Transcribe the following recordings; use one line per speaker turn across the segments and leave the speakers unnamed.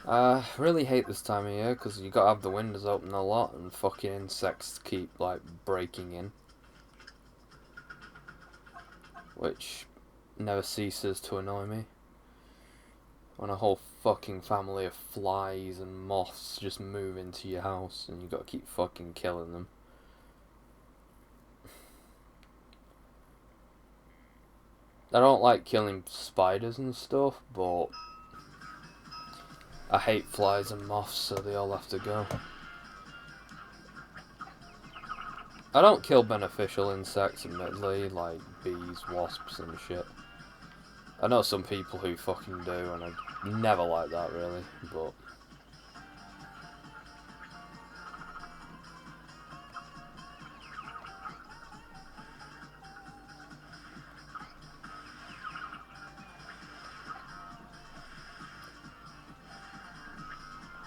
I really hate this time of year because you gotta have the windows open a lot and fucking insects keep, like, breaking in. Which never ceases to annoy me. When a whole fucking family of flies and moths just move into your house and you gotta keep fucking killing them. I don't like killing spiders and stuff, but I hate flies and moths, so they all have to go. I don't kill beneficial insects, admittedly, like bees, wasps and shit. I know some people who fucking do, and I never like that, really, but...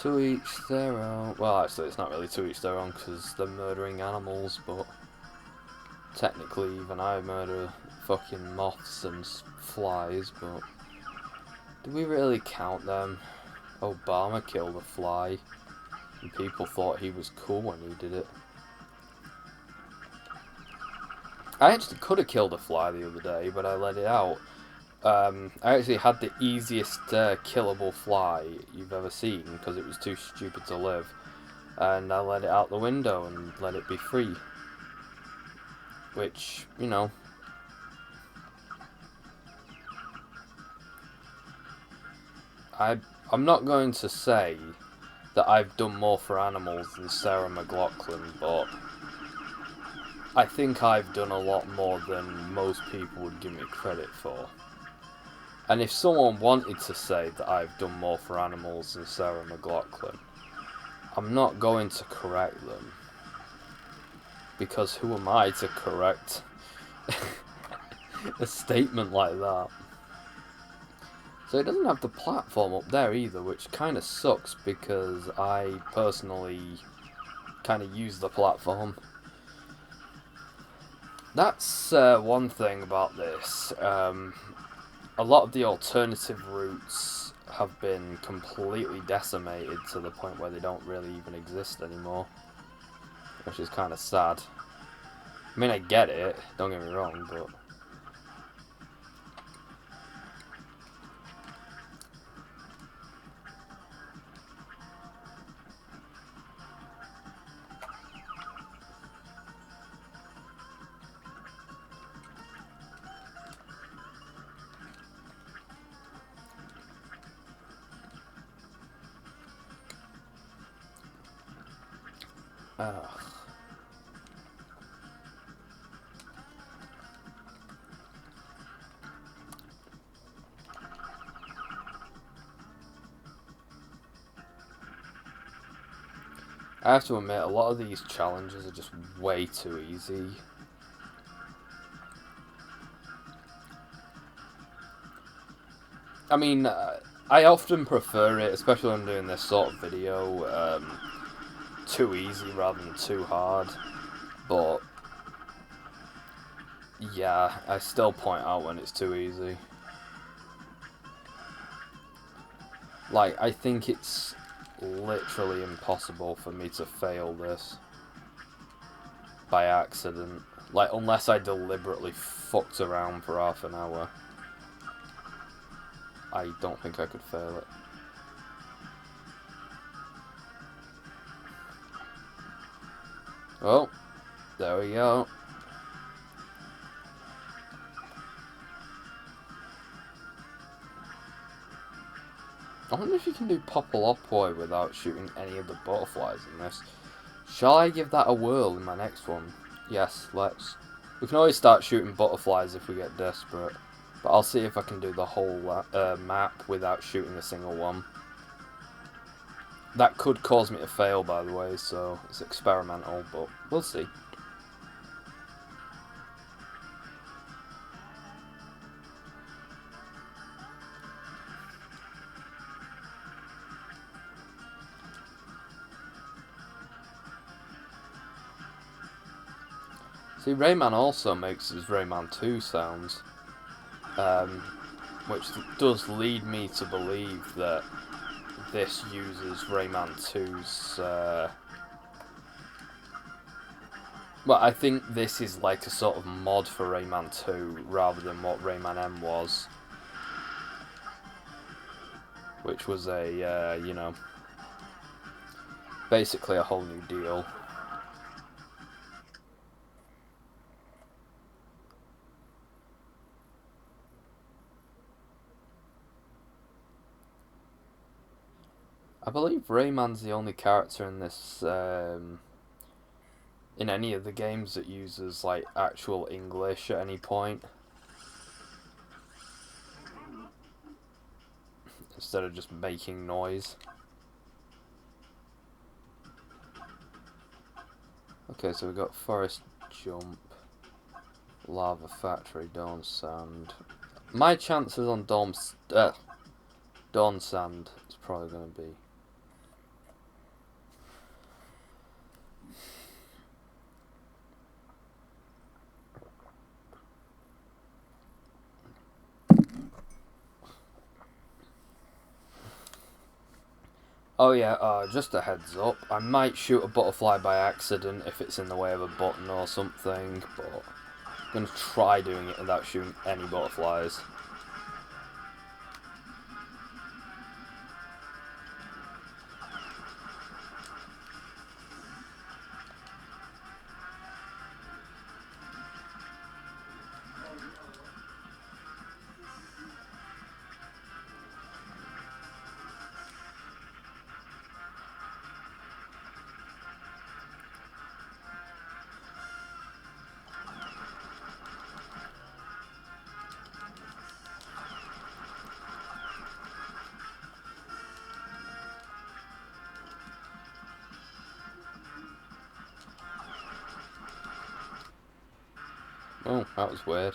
To each their own. Well, actually, it's not really to each their own because they're murdering animals, but technically, even I murder fucking moths and flies, but do we really count them? Obama killed a fly, and people thought he was cool when he did it. I actually could have killed a fly the other day, but I let it out. I actually had the easiest killable fly you've ever seen because it was too stupid to live, and I let it out the window and let it be free. Which, you know, I'm not going to say that I've done more for animals than Sarah McLachlan, but I think I've done a lot more than most people would give me credit for. And if someone wanted to say that I've done more for animals than Sarah McLachlan, I'm not going to correct them. Because who am I to correct a statement like that? So it doesn't have the platform up there either, which kind of sucks because I personally kind of use the platform. That's one thing about this. A lot of the alternative routes have been completely decimated to the point where they don't really even exist anymore, which is kind of sad. I mean, I get it, don't get me wrong, but... Ugh. I have to admit, a lot of these challenges are just way too easy. I mean, I often prefer it, especially when I'm doing this sort of video, too easy rather than too hard, but yeah, I still point out when it's too easy. Like, I think it's literally impossible for me to fail this by accident. Like, unless I deliberately fucked around for half an hour, I don't think I could fail it. Oh, there we go. I wonder if you can do Popolopoi without shooting any of the butterflies in this. Shall I give that a whirl in my next one? Yes, let's. We can always start shooting butterflies if we get desperate. But I'll see if I can do the whole map without shooting a single one. That could cause me to fail, by the way, so it's experimental, but we'll see. See, Rayman also makes his Rayman 2 sounds, which does lead me to believe that this uses Rayman 2's... well, I think this is like a sort of mod for Rayman 2 rather than what Rayman M was. Which was a, you know, basically a whole new deal. I believe Rayman's the only character in this, in any of the games that uses, like, actual English at any point. Instead of just making noise. Okay, so we've got Forest Jump, Lava Factory, Dawn Sand. My chances on Dawn Sand is probably going to be... Oh yeah, just a heads up, I might shoot a butterfly by accident if it's in the way of a button or something, but I'm going to try doing it without shooting any butterflies. Oh, that was weird.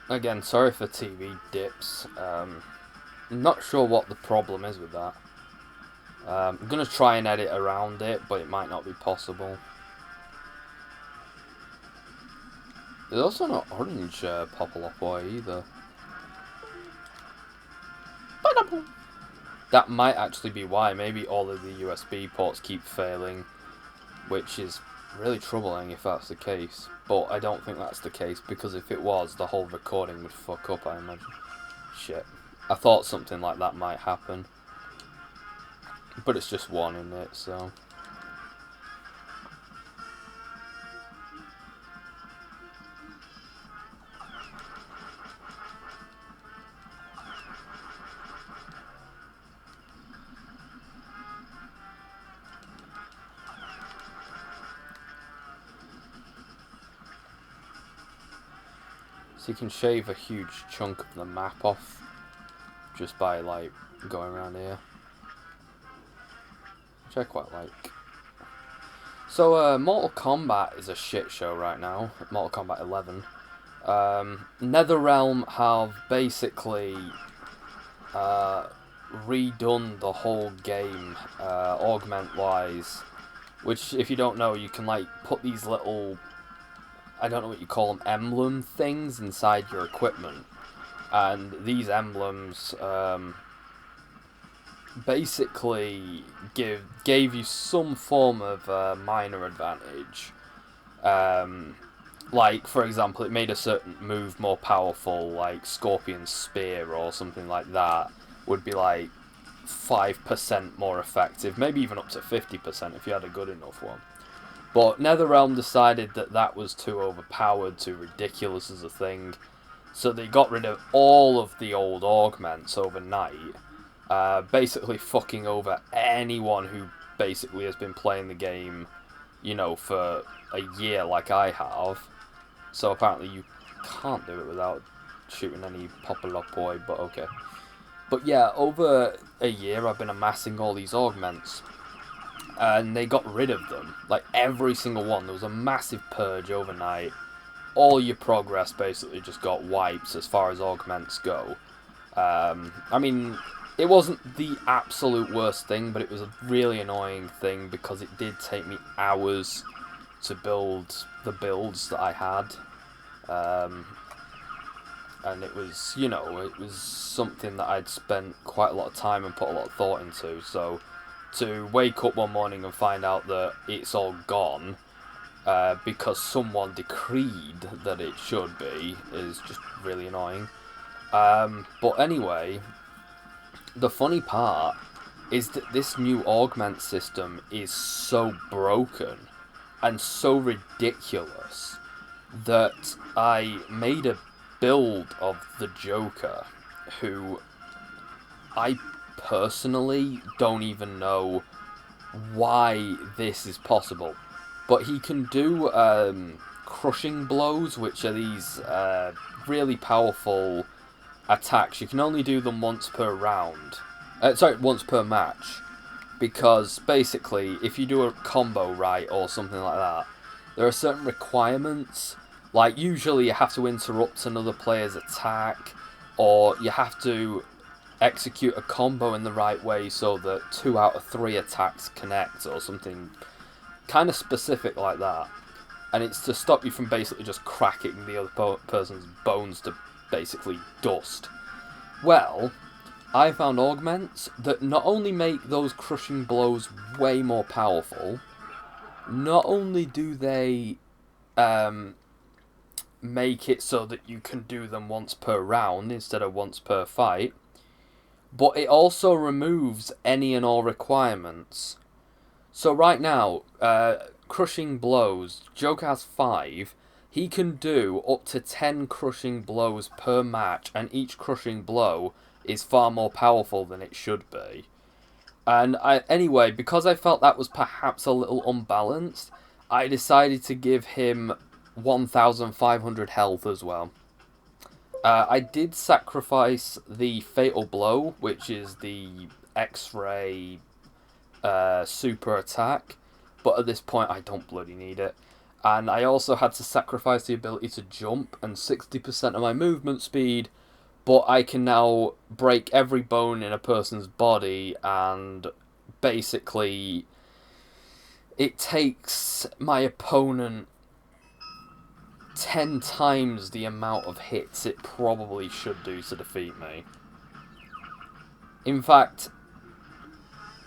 Again, sorry for TV dips. I'm not sure what the problem is with that. I'm going to try and edit around it, but it might not be possible. There's also no orange Popolopoy either. That might actually be why. Maybe all of the USB ports keep failing, which is really troubling if that's the case. But I don't think that's the case, because if it was, the whole recording would fuck up, I imagine. Shit. I thought something like that might happen. But it's just one in it, so... So you can shave a huge chunk of the map off just by, like, going around here. Which I quite like. So, Mortal Kombat is a shit show right now. Mortal Kombat 11. NetherRealm have basically redone the whole game, augment-wise. Which, if you don't know, you can, like, put these little... I don't know what you call them, emblem things inside your equipment. And these emblems basically gave you some form of minor advantage. Like, for example, it made a certain move more powerful, like Scorpion Spear or something like that, would be like 5% more effective, maybe even up to 50% if you had a good enough one. But NetherRealm decided that that was too overpowered, too ridiculous as a thing, so they got rid of all of the old augments overnight, basically fucking over anyone who basically has been playing the game, you know, for a year like I have. So apparently you can't do it without shooting any Popolopoi, but okay. But yeah, over a year I've been amassing all these augments. And they got rid of them. Like, every single one. There was a massive purge overnight. All your progress basically just got wiped as far as augments go. I mean, it wasn't the absolute worst thing, but it was a really annoying thing because it did take me hours to build the builds that I had. and it was, you know, it was something that I'd spent quite a lot of time and put a lot of thought into. So to wake up one morning and find out that it's all gone because someone decreed that it should be is just really annoying. But anyway, the funny part is that this new augment system is so broken and so ridiculous that I made a build of the Joker, who I personally don't even know why this is possible. But he can do crushing blows, which are these really powerful attacks. You can only do them once per round. Once per match. Because basically, if you do a combo right or something like that, there are certain requirements. Like, usually you have to interrupt another player's attack, or you have to execute a combo in the right way so that 2 out of 3 attacks connect, or something kind of specific like that. And it's to stop you from basically just cracking the other person's bones to basically dust. Well, I found augments that not only make those crushing blows way more powerful, not only do they make it so that you can do them once per round instead of once per fight, but it also removes any and all requirements. So right now, crushing blows, Joker has 5. He can do up to 10 crushing blows per match, and each crushing blow is far more powerful than it should be. And anyway, because I felt that was perhaps a little unbalanced, I decided to give him 1,500 health as well. I did sacrifice the Fatal Blow, which is the X-Ray super attack, but at this point I don't bloody need it. And I also had to sacrifice the ability to jump and 60% of my movement speed, but I can now break every bone in a person's body, and basically it takes my opponent 10 times the amount of hits it probably should do to defeat me. In fact,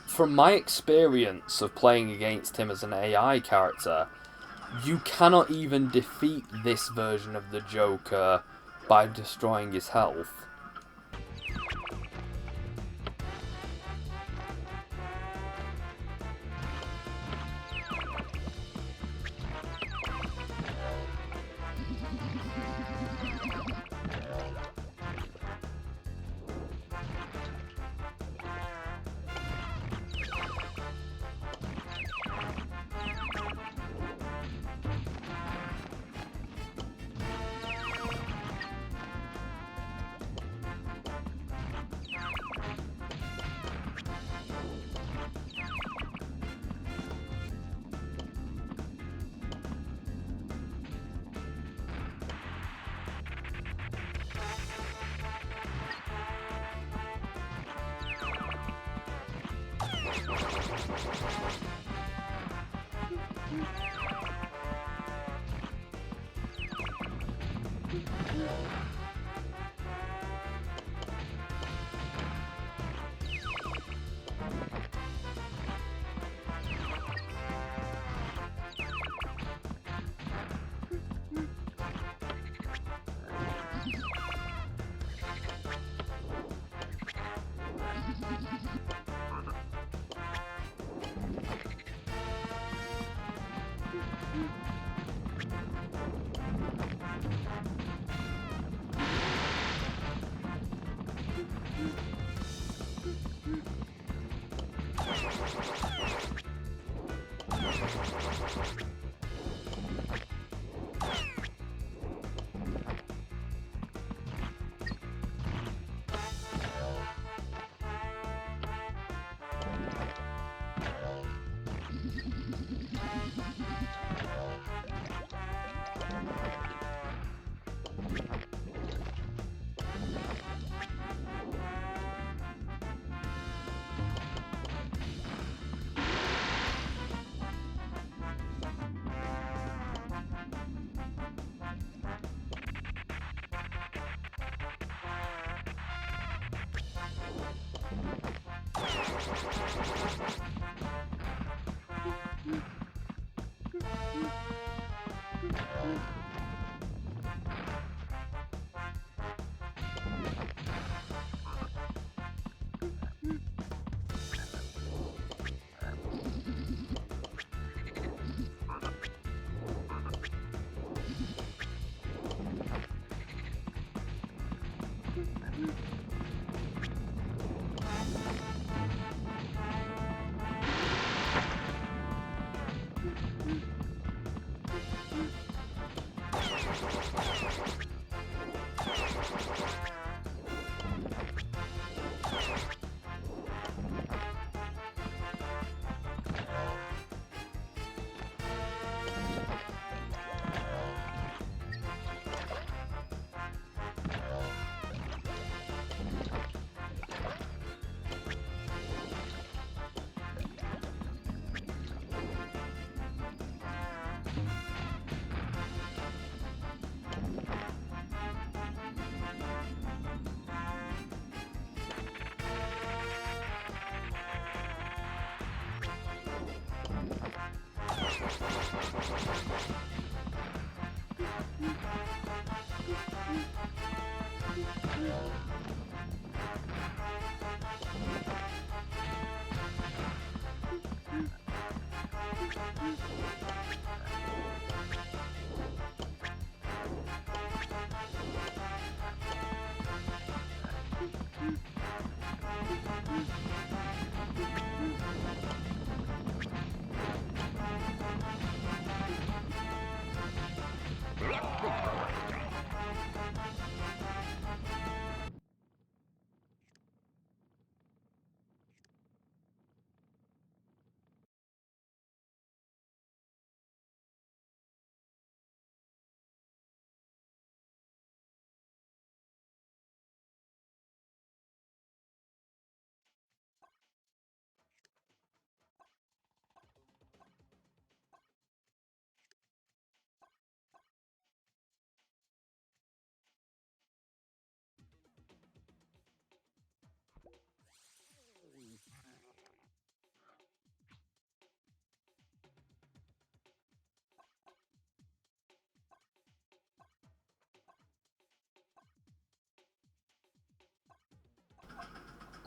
from my experience of playing against him as an AI character, you cannot even defeat this version of the Joker by destroying his health.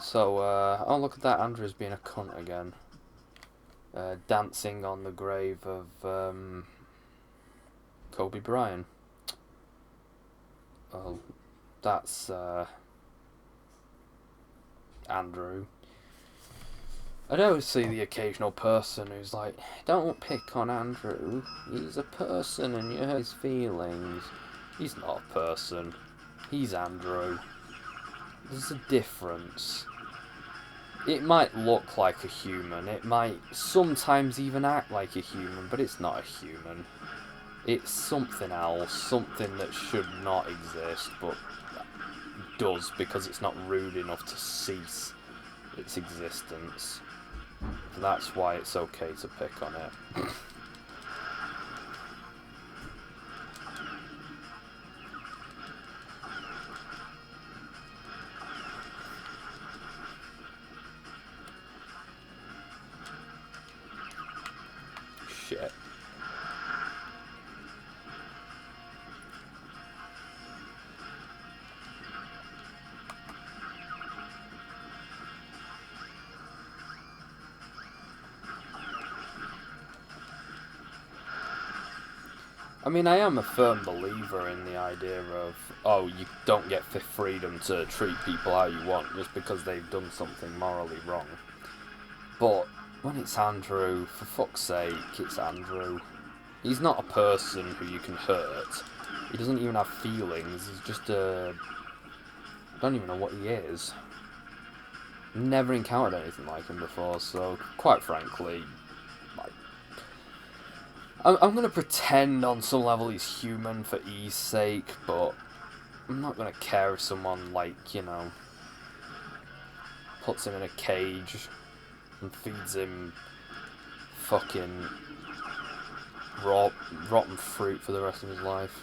So, oh look at that, Andrew's being a cunt again. Dancing on the grave of Kobe Bryant. Well, that's Andrew. I don't see the occasional person who's like, don't pick on Andrew, he's a person and you hurt his feelings. He's not a person, he's Andrew. There's a difference. It might look like a human, it might sometimes even act like a human, but it's not a human. It's something else, something that should not exist, but does because it's not rude enough to cease its existence. That's why it's okay to pick on it. Shit. I mean, I am a firm believer in the idea of, oh, you don't get fifth freedom to treat people how you want just because they've done something morally wrong. But when it's Andrew, for fuck's sake, it's Andrew. He's not a person who you can hurt. He doesn't even have feelings. He's just a... I don't even know what he is. Never encountered anything like him before, so quite frankly, I'm going to pretend on some level he's human for ease sake, but I'm not going to care if someone, like, you know, puts him in a cage and feeds him fucking rotten fruit for the rest of his life.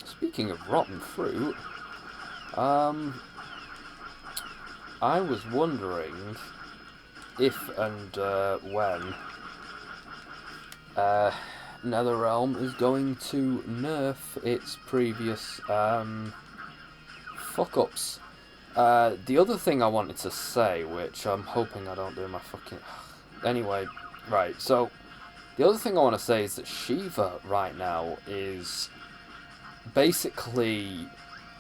Speaking of rotten fruit, I was wondering if and when NetherRealm is going to nerf its previous fuck-ups. The other thing I wanted to say, which I'm hoping I don't do my fucking... Anyway, right, so the other thing I want to say is that Shiva right now is basically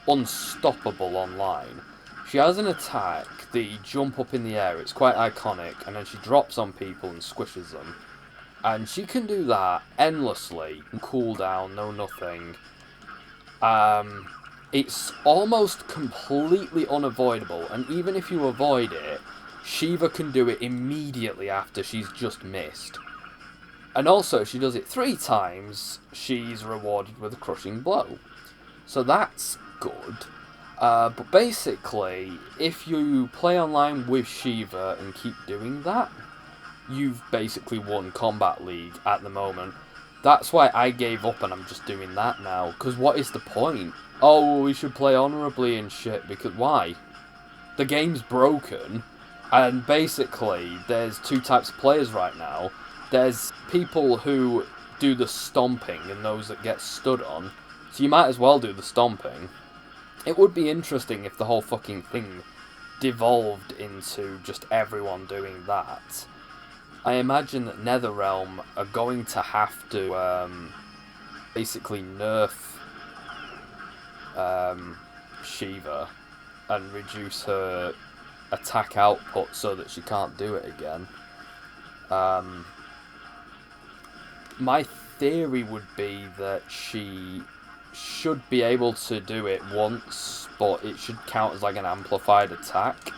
unstoppable online. She has an attack, the jump up in the air, it's quite iconic, and then she drops on people and squishes them. And she can do that endlessly, cooldown, no nothing. It's almost completely unavoidable, and even if you avoid it, Shiva can do it immediately after she's just missed. And also, if she does it 3 times, she's rewarded with a crushing blow. So that's good. But basically, if you play online with Shiva and keep doing that, you've basically won Combat League at the moment. That's why I gave up and I'm just doing that now. Because what is the point? Oh, we should play honourably and shit, because why? The game's broken, and basically, there's 2 types of players right now. There's people who do the stomping and those that get stood on, so you might as well do the stomping. It would be interesting if the whole fucking thing devolved into just everyone doing that. I imagine that NetherRealm are going to have to basically nerf Shiva and reduce her attack output so that she can't do it again. My theory would be that she should be able to do it once, but it should count as like an amplified attack.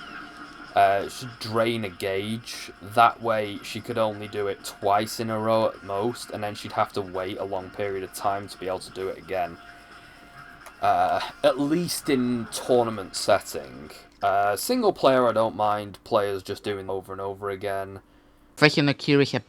It should drain a gauge. That way she could only do it twice in a row at most, and then she'd have to wait a long period of time to be able to do it again. At least in tournament setting. Single player I don't mind players just doing over and over again.
Wat je nou keurig hebt,